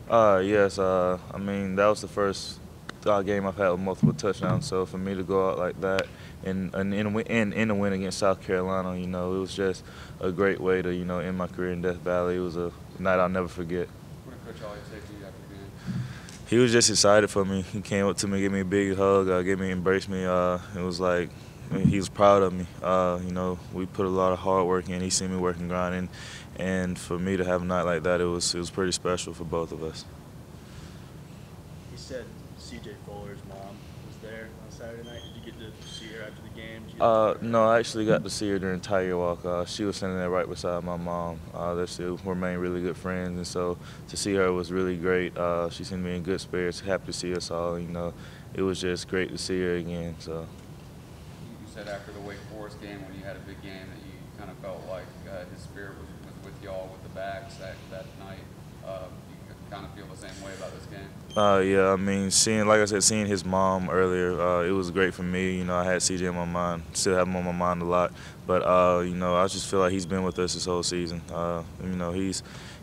Yes. I mean, that was the first game I've had with multiple touchdowns. So for me to go out like that and in a win against South Carolina, it was just a great way to end my career in Death Valley. It was a night I'll never forget. What did Coach Ollie say to you after the game? He was just excited for me. He came up to me, gave me a big hug, embraced me. It was like he was proud of me. We put a lot of hard work in. He seen me working, grinding, and for me to have a night like that, it was pretty special for both of us. He said C.J. Fuller's mom was there on Saturday night. Did you get to see her after the game? Did you get to talk to No, her? I actually got to see her during Tiger Walk. She was standing there right beside my mom. They still remain really good friends, and so to see her was really great. She seemed to be in good spirits. Happy to see us all. It was just great to see her again. So. You said after the Wake Forest game when you had a big game that you kind of felt like his spirit was with y'all with the backs that night. You kind of feel the same way about this game? Yeah, I mean, like I said, seeing his mom earlier, it was great for me. I had CJ on my mind, still have him on my mind a lot. But I just feel like he's been with us this whole season.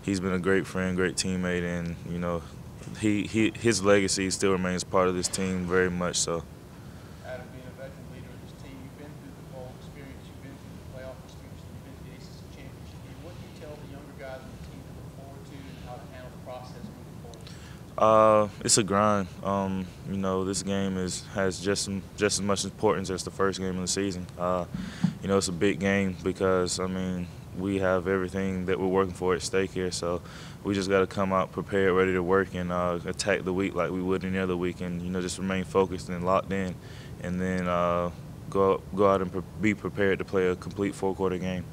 He's been a great friend, great teammate, and his legacy still remains part of this team very much so. Adam, being a veteran leader of this team, you've been through the bowl experience, you've been through the playoff experience, you've been to the ACC championship game. What do you tell the younger guys on the team to look forward to and how to handle the process moving forward? It's a grind. This game has just as much importance as the first game of the season. It's a big game because we have everything that we're working for at stake here. So we just got to come out prepared, ready to work, and attack the week like we would any other week, and just remain focused and locked in, and then go out and be prepared to play a complete four-quarter game.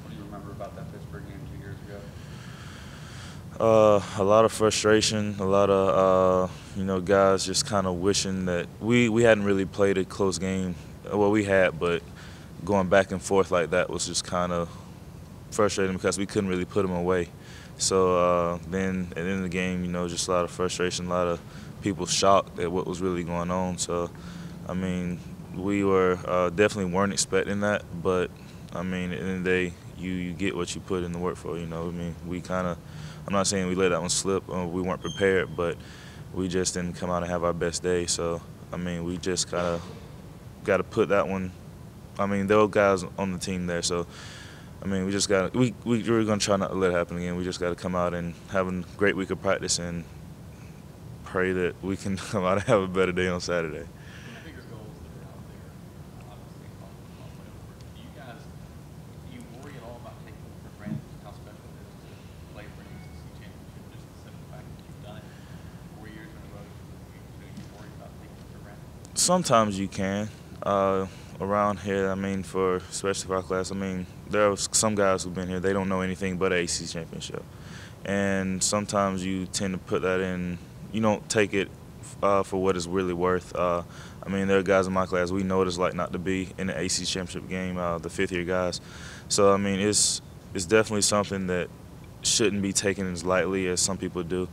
What do you remember about that Pittsburgh game 2 years ago? A lot of frustration, a lot of guys just kind of wishing that we hadn't really played a close game. Well, we had, but going back and forth like that was just kind of frustrating because we couldn't really put them away. So then at the end of the game, just a lot of frustration, a lot of people shocked at what was really going on. So, we were definitely weren't expecting that, but at the end of the day, you get what you put in the work for. We kind of. I'm not saying we let that one slip. We weren't prepared, but we just didn't come out and have our best day. So, we just kind of got to put that one. There were guys on the team there, so we just got we're gonna try not to let it happen again. We just got to come out and have a great week of practice and pray that we can come out and have a better day on Saturday. The bigger goals that are out there, obviously, whatever. Do you worry at all about taking for granted just how special it is to play for an ACC championship, just the simple fact that you've done it 4 years in a row? Do you worry about taking it for granted? Sometimes you can. Around here, especially for our class, there are some guys who've been here. They don't know anything but ACC championship, and sometimes you tend to put that in. You don't take it for what it's really worth. There are guys in my class. We know what it's like not to be in the ACC championship game. The fifth-year guys. So it's definitely something that shouldn't be taken as lightly as some people do.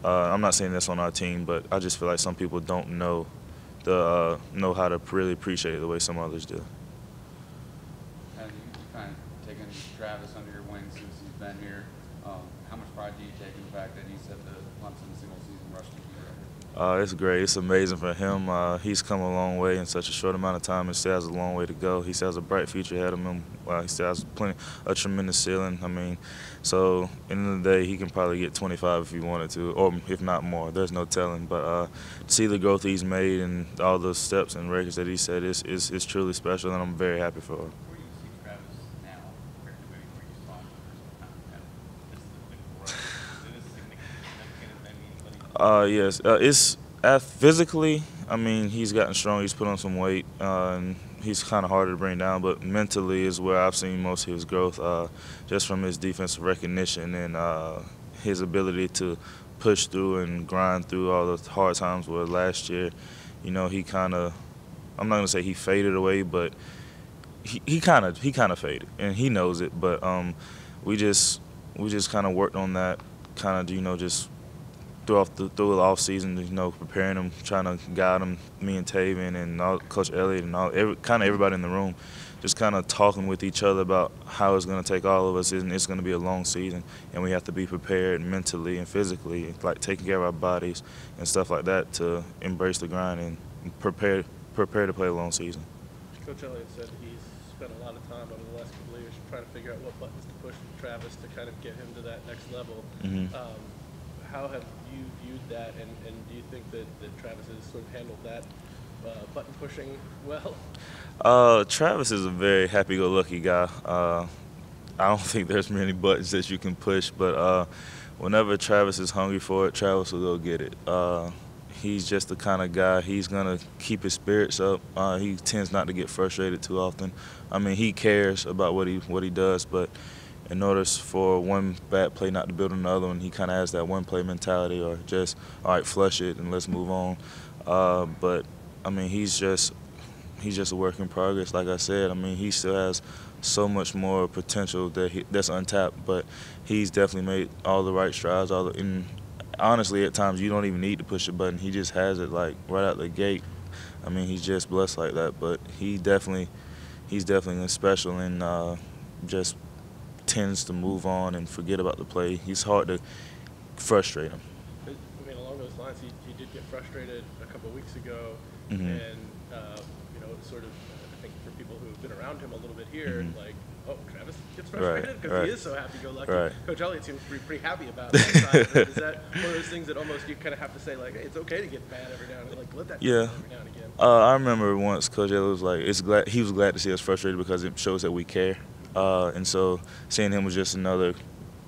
I'm not saying that's on our team, but I just feel like some people don't know how to really appreciate it the way some others do. And you kind of taken Travis under your wing since he's been here. How much pride do you take in the fact that he set the Clemson single-season rushing record? It's great. It's amazing for him. He's come a long way in such a short amount of time and still has a long way to go. He still has a bright future ahead of him. He still has a tremendous ceiling. So at the end of the day, he can probably get 25 if he wanted to, or if not more. There's no telling. But to see the growth he's made and all the steps and records that he set is truly special, and I'm very happy for him. Where do you see Travis now compared to maybe where you saw him the first time? This is a big growth. Is it as significant as anybody? Yes. It's physically. He's gotten strong. He's put on some weight, and he's kind of harder to bring down. But mentally is where I've seen most of his growth, just from his defensive recognition and his ability to push through and grind through all the hard times. Where last year, he kind of. I'm not gonna say he faded away, but he kind of faded, and he knows it. But we just kind of worked on that, kind of just through the off season, preparing him, trying to guide him, me and Taven and Coach Elliott and kind of everybody in the room, just kind of talking with each other about how it's going to take all of us, and it's going to be a long season, and we have to be prepared mentally and physically, like taking care of our bodies and stuff like that to embrace the grind and prepare to play a long season. Coach Elliott said he's spent a lot of time over the last couple of years trying to figure out what buttons to push Travis to kind of get him to that next level. How have you viewed that, and do you think that Travis has sort of handled that button pushing well? Travis is a very happy-go-lucky guy. I don't think there's many buttons that you can push, but whenever Travis is hungry for it, Travis will go get it. He's just the kind of guy, he's going to keep his spirits up. He tends not to get frustrated too often. I mean, he cares about what he does, but in order for one bad play not to build another one, he kind of has that one-play mentality, or just, all right, flush it and let's move on. But, I mean, he's just a work in progress, like I said. I mean, he still has so much more potential that's untapped, but he's definitely made all the right strides. And honestly, at times you don't even need to push a button. He just has it like right out the gate. I mean, he's just blessed like that. But he's definitely special, and just tends to move on and forget about the play. He's hard to frustrate him. I mean, along those lines, he did get frustrated a couple of weeks ago, and you know, sort of, I think for people who've been around him a little bit here, like, oh, Travis gets frustrated because he is so happy-go-lucky. Right. Coach Elliott seems pretty happy about that side of it. Is that one of those things that almost you kind of have to say, like, hey, it's okay to get mad every now and then, like, let that Yeah. every now and again? I remember once Coach Elliott was like, he was glad to see us frustrated because it shows that we care. And so seeing him was just another,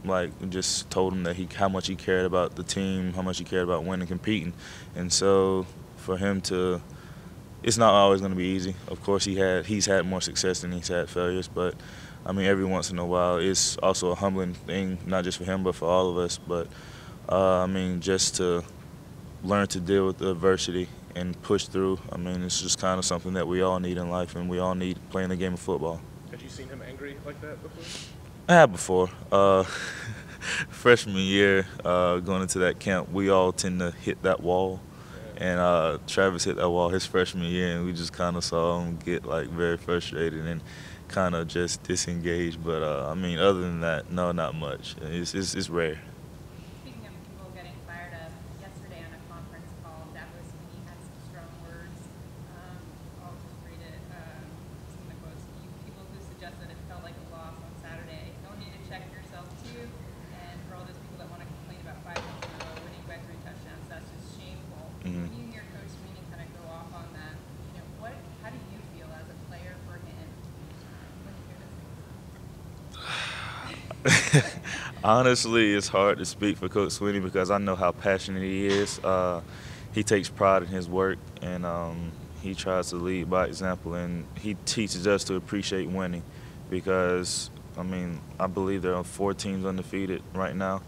like, just told him that how much he cared about the team, how much he cared about winning, competing. And so for him to, it's not always going to be easy. Of course, he's had more success than he's had failures, but I mean, every once in a while, it's also a humbling thing, not just for him, but for all of us. But I mean, just to learn to deal with the adversity and push through. I mean, it's just kind of something that we all need in life, and we all need playing the game of football. Had you seen him angry like that before? I have before. Freshman year, going into that camp, we all tend to hit that wall. And Travis hit that wall his freshman year, and we just kind of saw him get, like, very frustrated and kind of just disengaged. But, I mean, other than that, no, not much. It's rare. Speaking of people getting fired up, yesterday on a conference call, that was when he had some strong words. I'll just read it. Some of the quotes. People who suggest that it felt like a loss on Saturday. Don't need to check yourself too. And for all those people that want to complain about 5 weeks in a row winning by 3 touchdowns, that's just shameful. When you hear Coach Sweeney kind of go off on that, you know, how do you feel as a player for him when you hear those things? Honestly, it's hard to speak for Coach Sweeney because I know how passionate he is. He takes pride in his work, and he tries to lead by example, and he teaches us to appreciate winning because, I mean, I believe there are 4 teams undefeated right now,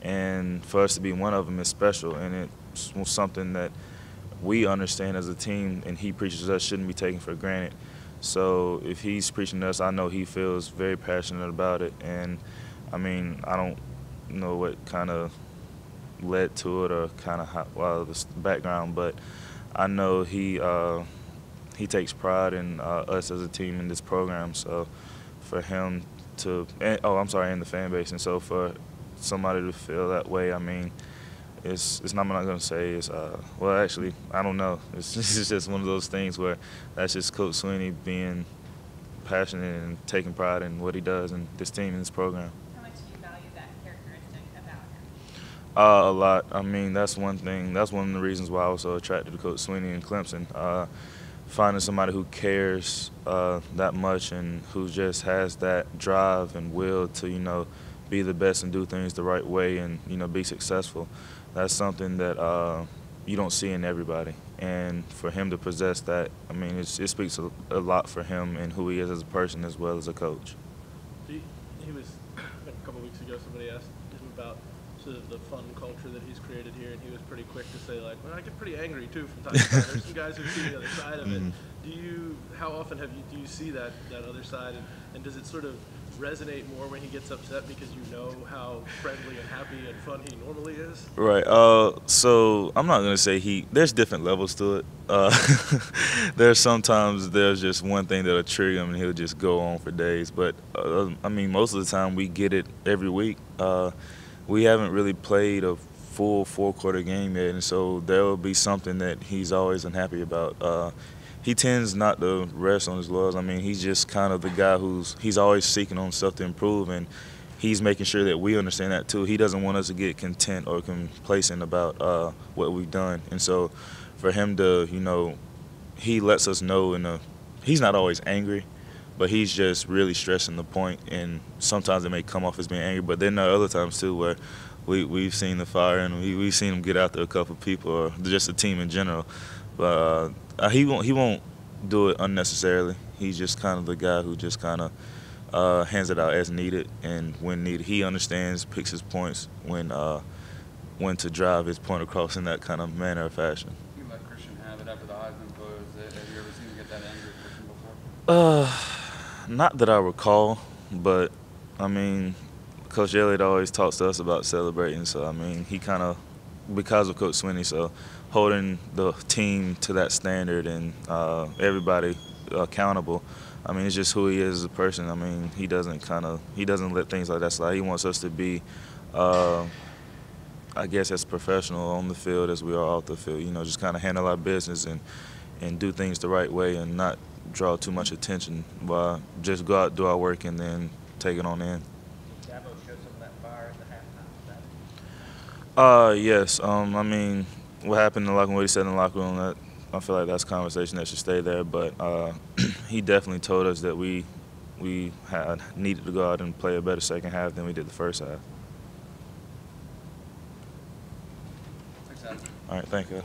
and for us to be one of them is special, and it's something that we understand as a team, and he preaches us shouldn't be taken for granted. So if he's preaching to us, I know he feels very passionate about it. And, I mean, I don't know what kind of led to it or kind of the background, but I know he takes pride in us as a team in this program. So for him to – in the fan base. And so for somebody to feel that way, I mean, I'm not going to say it's well, actually, I don't know. It's just one of those things where that's just Coach Sweeney being passionate and taking pride in what he does in this team and this program. How much do you value that characteristic about him? A lot. I mean, that's one thing. That's one of the reasons why I was so attracted to Coach Sweeney in Clemson. Finding somebody who cares that much and who just has that drive and will to, you know, be the best and do things the right way and, you know, be successful. That's something that you don't see in everybody. And for him to possess that, I mean, it speaks a lot for him and who he is as a person as well as a coach. He was, a couple of weeks ago, somebody asked him about sort of the fun culture that he's created here, and he was pretty quick to say, like, well, I get pretty angry, too, from time to time. There's some guys who see the other side of it. How often do you see that other side, and does it sort of resonate more when he gets upset because you know how friendly and happy and fun he normally is? Right. So I'm not gonna say there's different levels to it. There's sometimes there's just one thing that'll trigger him and he'll just go on for days. But I mean, most of the time we get it every week. We haven't really played a full 4-quarter game yet, and so there will be something that he's always unhappy about. He tends not to rest on his laurels. I mean, he's just kind of the guy he's always seeking on stuff to improve, and he's making sure that we understand that too. He doesn't want us to get content or complacent about what we've done. And so for him to, he lets us know he's not always angry, but he's just really stressing the point. And sometimes it may come off as being angry, but then there are other times too where we've seen the fire and we've seen him get out there a couple of people or just the team in general. But he won't do it unnecessarily. He's just kind of the guy who just kind of hands it out as needed and when needed. He understands, picks his points when to drive his point across in that kind of manner or fashion. You let Christian have it after the Heisman vote. Have you ever seen him get that angry at Christian before? Not that I recall, but I mean, Coach Elliott always talks to us about celebrating. So I mean, he kind of, because of Coach Swinney, so holding the team to that standard and everybody accountable. I mean, it's just who he is as a person. I mean, he doesn't let things like that slide. He wants us to be, I guess, as professional on the field as we are off the field. Just kind of handle our business and do things the right way and not draw too much attention. But just go out, do our work, and then take it on in. Did Dabo show some of that fire in the halftime of that? Yes. I mean, what happened in the locker room, what he said in the locker room, I feel like that's a conversation that should stay there. But he definitely told us that we had needed to go out and play a better second half than we did the first half. Thanks, Adam. All right, thank you.